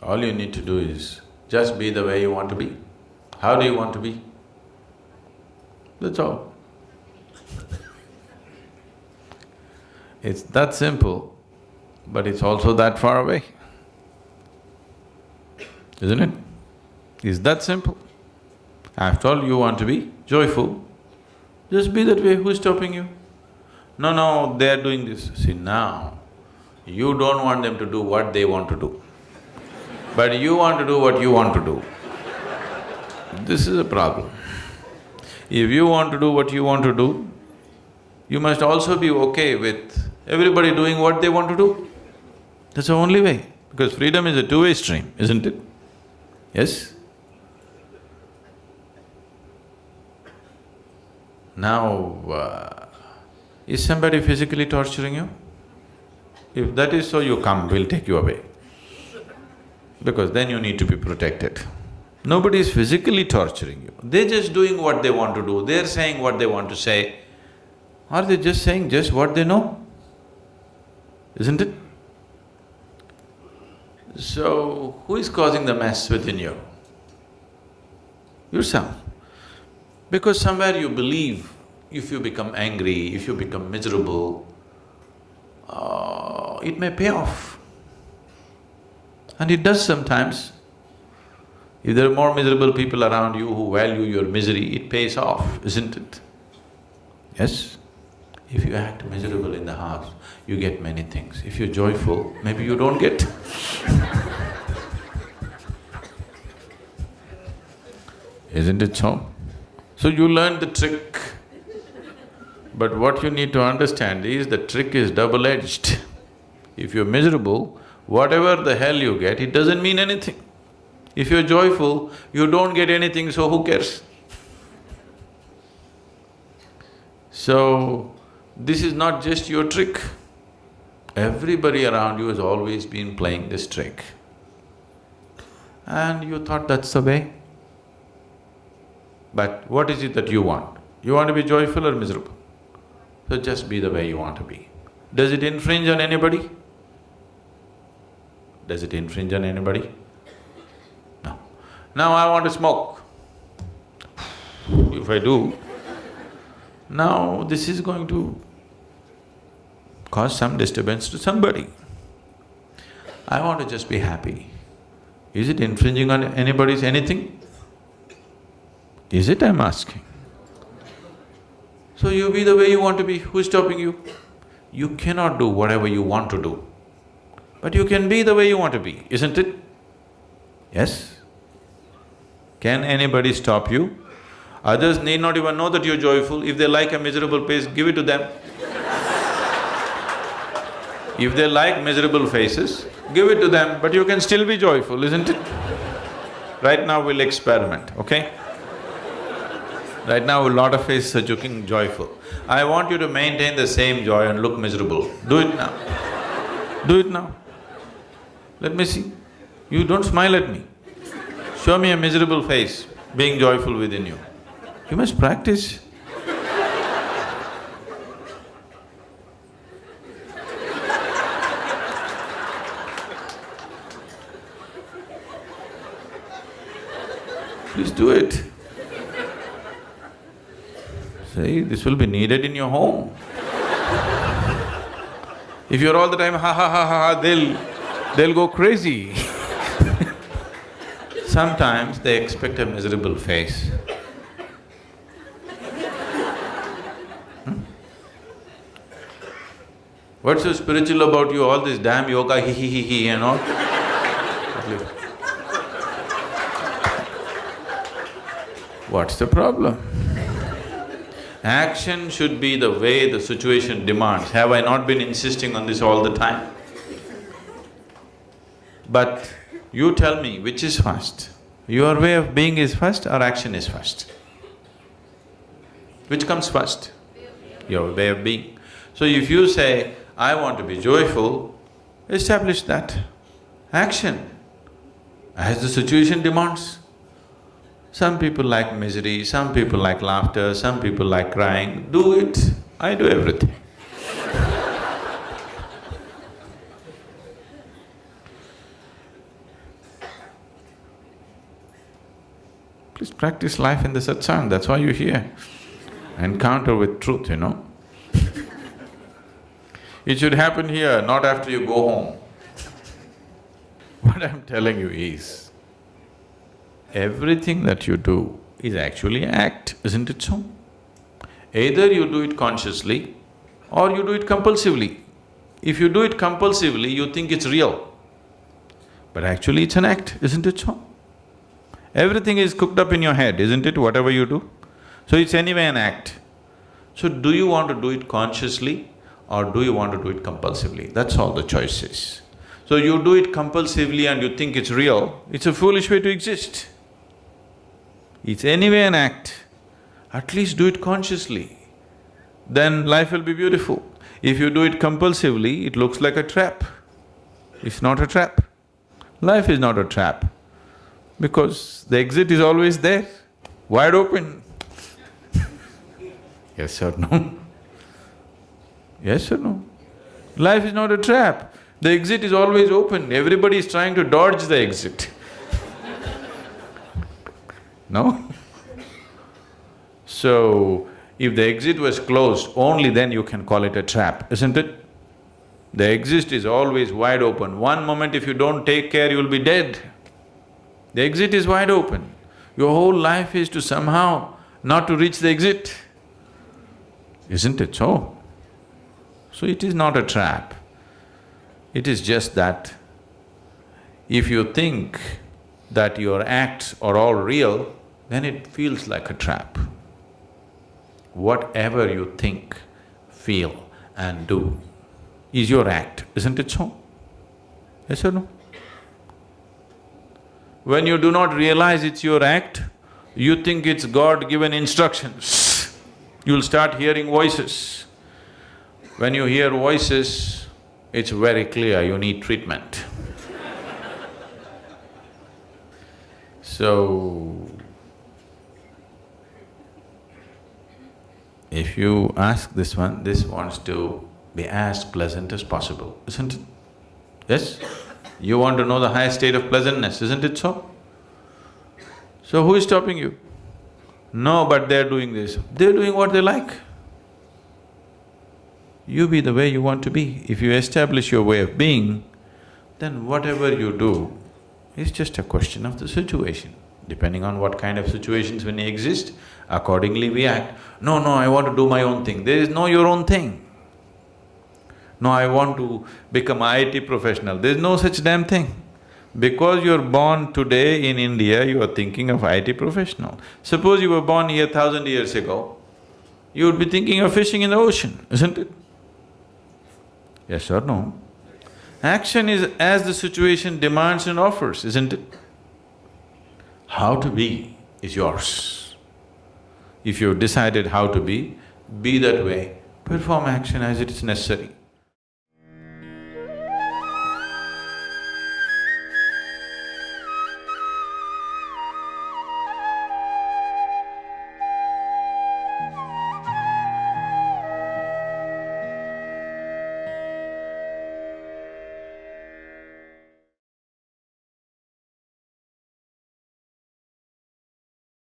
All you need to do is just be the way you want to be. How do you want to be? That's all. It's that simple, but it's also that far away, isn't it? It's that simple. After all, you want to be joyful, just be that way, who's stopping you? No, no, they're doing this. See, now, you don't want them to do what they want to do, but you want to do what you want to do. This is a problem. If you want to do what you want to do, you must also be okay with everybody doing what they want to do. That's the only way, because freedom is a two-way stream, isn't it? Yes? Now, is somebody physically torturing you? If that is so, you come, we'll take you away. Because then you need to be protected. Nobody is physically torturing you, they're just doing what they want to do, they're saying what they want to say. Are they just saying just what they know? Isn't it? So, who is causing the mess within you? Yourself. Because somewhere you believe if you become angry, if you become miserable, it may pay off. And it does sometimes. If there are more miserable people around you who value your misery, it pays off, isn't it? Yes? If you act miserable in the house, you get many things. If you're joyful, maybe you don't get. Isn't it so? So you learn the trick. But what you need to understand is the trick is double-edged. If you're miserable, whatever the hell you get, it doesn't mean anything. If you're joyful, you don't get anything, so who cares? So, this is not just your trick. Everybody around you has always been playing this trick. And you thought that's the way. But what is it that you want? You want to be joyful or miserable? So just be the way you want to be. Does it infringe on anybody? Does it infringe on anybody? No. Now I want to smoke. If I do, now this is going to cause some disturbance to somebody. I want to just be happy. Is it infringing on anybody's anything? Is it, I'm asking? So you be the way you want to be, who's stopping you? You cannot do whatever you want to do, but you can be the way you want to be, isn't it? Yes? Can anybody stop you? Others need not even know that you're joyful. If they like a miserable face, give it to them. If they like miserable faces, give it to them, but you can still be joyful, isn't it? Right now we'll experiment, okay? Right now a lot of faces are looking joyful. I want you to maintain the same joy and look miserable. Do it now. Do it now. Let me see. You don't smile at me. Show me a miserable face, being joyful within you. You must practice. Please do it. See, this will be needed in your home. If you're all the time ha ha ha ha ha, they'll go crazy. Sometimes they expect a miserable face. What's so spiritual about you, all this damn yoga, he and all? What's the problem? Action should be the way the situation demands. Have I not been insisting on this all the time? But you tell me, which is first? Your way of being is first or action is first? Which comes first? Your way of being. So if you say, I want to be joyful, establish that. Action, as the situation demands. Some people like misery, some people like laughter, some people like crying. Do it, I do everything. Please practice life in the satsang, that's why you're here. Encounter with truth, It should happen here, not after you go home. What I'm telling you is, everything that you do is actually an act, isn't it so? Either you do it consciously or you do it compulsively. If you do it compulsively, you think it's real, but actually it's an act, isn't it so? Everything is cooked up in your head, isn't it, whatever you do? So it's anyway an act. So do you want to do it consciously or do you want to do it compulsively? That's all the choice is. So you do it compulsively and you think it's real, it's a foolish way to exist. It's anyway an act, at least do it consciously, then life will be beautiful. If you do it compulsively, it looks like a trap. It's not a trap. Life is not a trap, because the exit is always there, wide open. Yes or no? Yes or no? Life is not a trap. The exit is always open, everybody is trying to dodge the exit. No? So, if the exit was closed, only then you can call it a trap, isn't it? The exit is always wide open. One moment if you don't take care, you'll be dead. The exit is wide open. Your whole life is to somehow not to reach the exit, isn't it so? So it is not a trap. It is just that if you think that your acts are all real, then it feels like a trap. Whatever you think, feel and do is your act, isn't it so? Yes or no? When you do not realize it's your act, you think it's God-given instructions. You'll start hearing voices. When you hear voices, it's very clear you need treatment. So, if you ask this one, this wants to be as pleasant as possible, isn't it? Yes? You want to know the highest state of pleasantness, isn't it so? So who is stopping you? No, but they're doing this. They're doing what they like. You be the way you want to be. If you establish your way of being, then whatever you do is just a question of the situation. Depending on what kind of situations when they exist, accordingly we act. No, I want to do my own thing. There is no your own thing. No, I want to become an IT professional. There is no such damn thing. Because you're born today in India, you are thinking of IT professional. Suppose you were born here 1,000 years ago, you would be thinking of fishing in the ocean, isn't it? Yes or no? Action is as the situation demands and offers, isn't it? How to be is yours. If you've decided how to be that way, perform action as it is necessary.